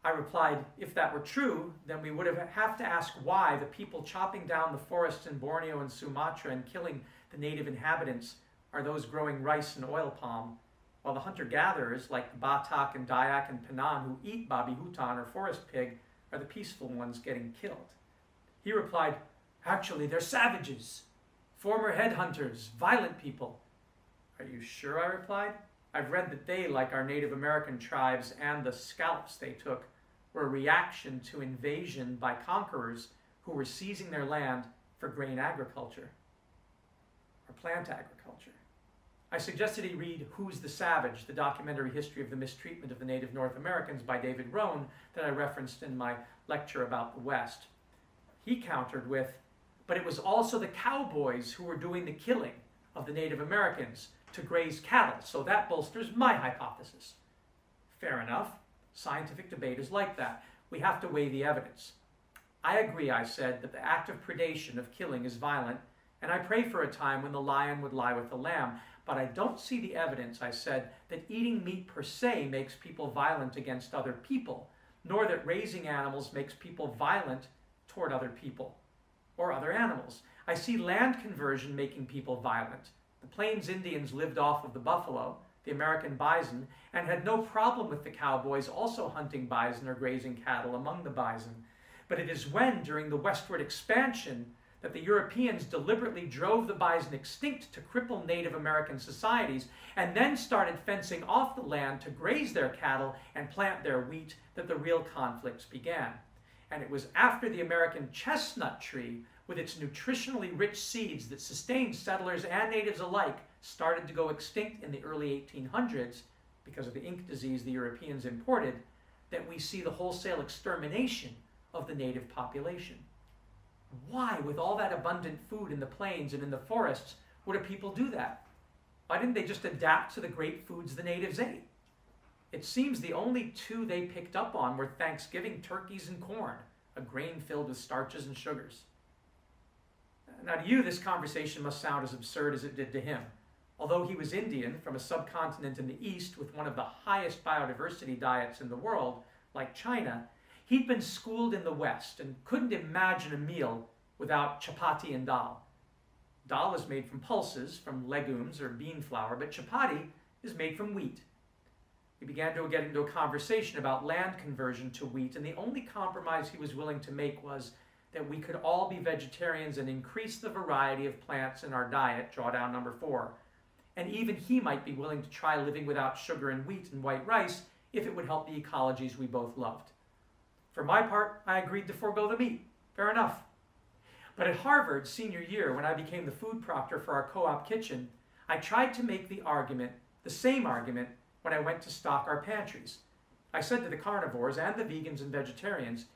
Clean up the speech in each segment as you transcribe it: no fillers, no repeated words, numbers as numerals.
I replied, if that were true, then we would have to ask why the people chopping down the forests in Borneo and Sumatra and killing the native inhabitants are those growing rice and oil palm, while the hunter-gatherers like the Batak and Dayak and Penan who eat babi hutan or forest pig are the peaceful ones getting killed. He replied, actually, they're savages, former headhunters, violent people. Are you sure? I replied. I've read that they, like our Native American tribes and the scalps they took, were a reaction to invasion by conquerors who were seizing their land for grain agriculture or plant agriculture. I suggested he read Who's the Savage, the documentary history of the mistreatment of the native North Americans by David Rohn that I referenced in my lecture about the West. He countered with, but it was also the cowboys who were doing the killing of the Native Americans to graze cattle, so that bolsters my hypothesis. Fair enough. Scientific debate is like that. We have to weigh the evidence. I agree, I said, that the act of predation, of killing, is violent, and I pray for a time when the lion would lie with the lamb. But I don't see the evidence, I said, that eating meat per se makes people violent against other people, nor that raising animals makes people violent toward other people or other animals. I see land conversion making people violent. The Plains Indians lived off of the buffalo, the American bison, and had no problem with the cowboys also hunting bison or grazing cattle among the bison. But it is when, during the westward expansion, that the Europeans deliberately drove the bison extinct to cripple Native American societies and then started fencing off the land to graze their cattle and plant their wheat that the real conflicts began. And it was after the American chestnut tree, with its nutritionally rich seeds that sustained settlers and natives alike, started to go extinct in the early 1800s because of the ink disease the Europeans imported, that we see the wholesale extermination of the native population. Why, with all that abundant food in the plains and in the forests, would a people do that? Why didn't they just adapt to the great foods the natives ate? It seems the only two they picked up on were Thanksgiving turkeys and corn, a grain filled with starches and sugars. Now to you, this conversation must sound as absurd as it did to him. Although he was Indian from a subcontinent in the East with one of the highest biodiversity diets in the world, like China, he'd been schooled in the West and couldn't imagine a meal without chapati and dal. Dal is made from pulses, from legumes or bean flour, but chapati is made from wheat. We began to get into a conversation about land conversion to wheat, and the only compromise he was willing to make was that we could all be vegetarians and increase the variety of plants in our diet, drawdown number 4. And even he might be willing to try living without sugar and wheat and white rice if it would help the ecologies we both loved. For my part, I agreed to forego the meat. Fair enough. But at Harvard, senior year, when I became the food proctor for our co-op kitchen, I tried to make the argument, the same argument, when I went to stock our pantries. I said to the carnivores and the vegans and vegetarians,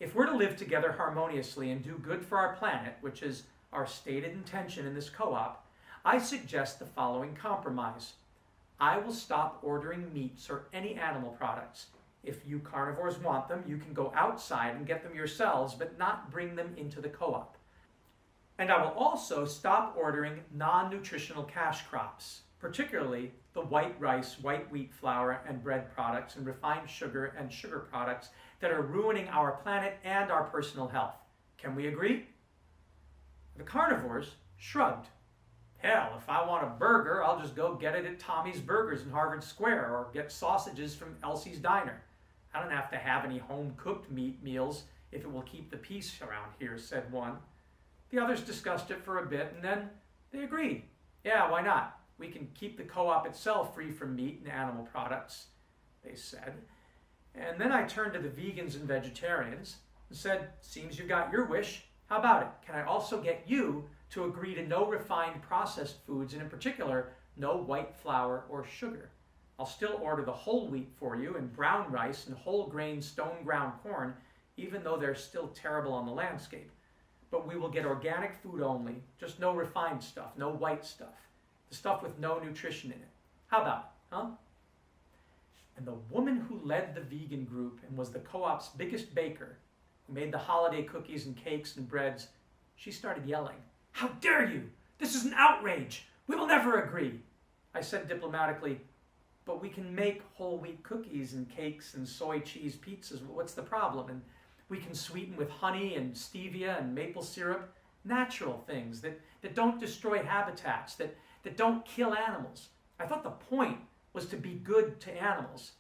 if we're to live together harmoniously and do good for our planet, which is our stated intention in this co-op, I suggest the following compromise. I will stop ordering meats or any animal products. If you carnivores want them, you can go outside and get them yourselves, but not bring them into the co-op. And I will also stop ordering non-nutritional cash crops, particularly the white rice, white wheat flour, and bread products, and refined sugar and sugar products that are ruining our planet and our personal health. Can we agree? The carnivores shrugged. Hell, if I want a burger, I'll just go get it at Tommy's Burgers in Harvard Square or get sausages from Elsie's Diner. I don't have to have any home-cooked meat meals if it will keep the peace around here, said one. The others discussed it for a bit, and then they agreed. Yeah, why not? We can keep the co-op itself free from meat and animal products, they said. And then I turned to the vegans and vegetarians and said, seems you got your wish. How about it? Can I also get you to agree to no refined processed foods, and in particular, no white flour or sugar? I'll still order the whole wheat for you and brown rice and whole grain stone ground corn, even though they're still terrible on the landscape. But we will get organic food only, just no refined stuff, no white stuff, the stuff with no nutrition in it. How about it, huh? And the woman who led the vegan group and was the co-op's biggest baker, who made the holiday cookies and cakes and breads, she started yelling, "How dare you? This is an outrage! We will never agree!" I said diplomatically, but we can make whole wheat cookies and cakes and soy cheese pizzas. What's the problem? And we can sweeten with honey and stevia and maple syrup, natural things that don't destroy habitats, that don't kill animals. I thought the point was to be good to animals.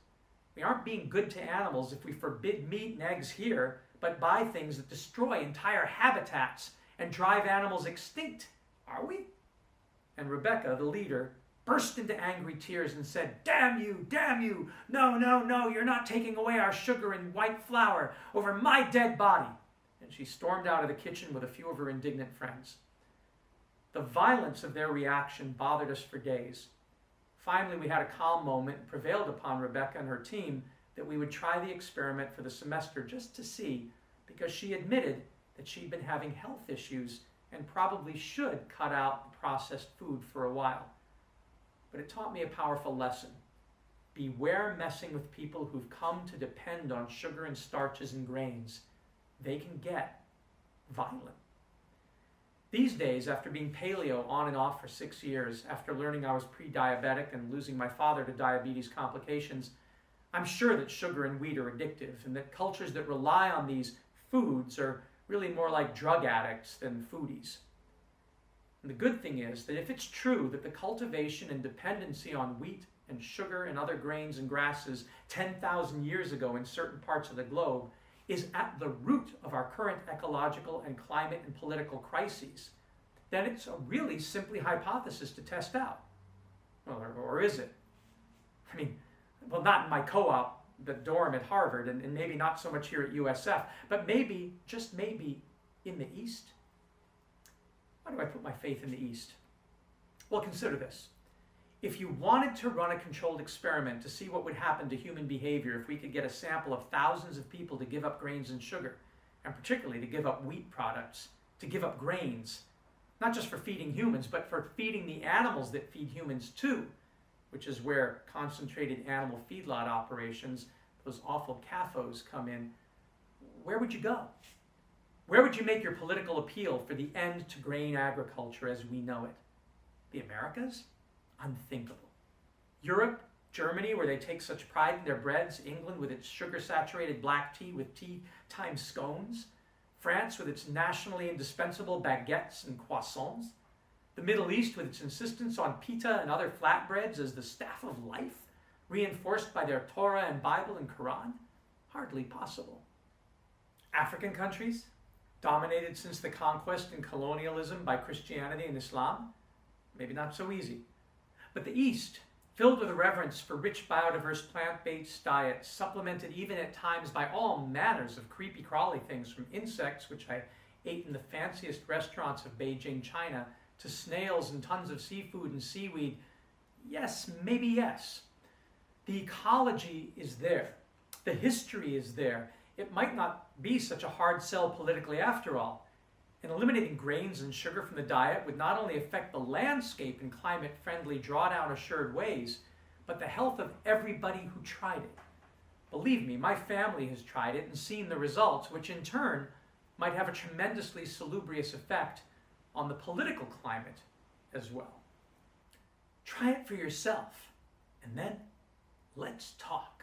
We aren't being good to animals if we forbid meat and eggs here, but buy things that destroy entire habitats and drive animals extinct, are we? And Rebecca, the leader, burst into angry tears and said, damn you, no, no, no, you're not taking away our sugar and white flour over my dead body. And she stormed out of the kitchen with a few of her indignant friends. The violence of their reaction bothered us for days. Finally, we had a calm moment and prevailed upon Rebecca and her team that we would try the experiment for the semester just to see, because she admitted that she'd been having health issues and probably should cut out processed food for a while. But it taught me a powerful lesson. Beware messing with people who've come to depend on sugar and starches and grains. They can get violent. These days, after being paleo on and off for 6 years, after learning I was pre-diabetic and losing my father to diabetes complications, I'm sure that sugar and wheat are addictive and that cultures that rely on these foods are really more like drug addicts than foodies. And the good thing is that if it's true that the cultivation and dependency on wheat and sugar and other grains and grasses 10,000 years ago in certain parts of the globe is at the root of our current ecological and climate and political crises, then it's a really simply hypothesis to test out. Well, or is it? I mean, well, not in my co-op, the dorm at Harvard, and maybe not so much here at USF, but maybe, just maybe, in the East. Why do I put my faith in the East? Well, consider this. If you wanted to run a controlled experiment to see what would happen to human behavior if we could get a sample of thousands of people to give up grains and sugar, and particularly to give up wheat products, to give up grains, not just for feeding humans, but for feeding the animals that feed humans too, which is where concentrated animal feedlot operations, those awful CAFOs, come in, where would you go? Where would you make your political appeal for the end to grain agriculture as we know it? The Americas? Unthinkable. Europe, Germany, where they take such pride in their breads, England with its sugar-saturated black tea with tea-time scones, France with its nationally indispensable baguettes and croissants, the Middle East with its insistence on pita and other flatbreads as the staff of life, reinforced by their Torah and Bible and Quran? Hardly possible. African countries, dominated since the conquest and colonialism by Christianity and Islam? Maybe not so easy. But the East, filled with a reverence for rich biodiverse plant-based diets, supplemented even at times by all manners of creepy crawly things, from insects, which I ate in the fanciest restaurants of Beijing, China, to snails and tons of seafood and seaweed. Yes, maybe yes. The ecology is there. The history is there. It might not be such a hard sell politically after all. And eliminating grains and sugar from the diet would not only affect the landscape in climate-friendly, drawdown assured ways, but the health of everybody who tried it. Believe me, my family has tried it and seen the results, which in turn might have a tremendously salubrious effect on the political climate as well. Try it for yourself, and then let's talk.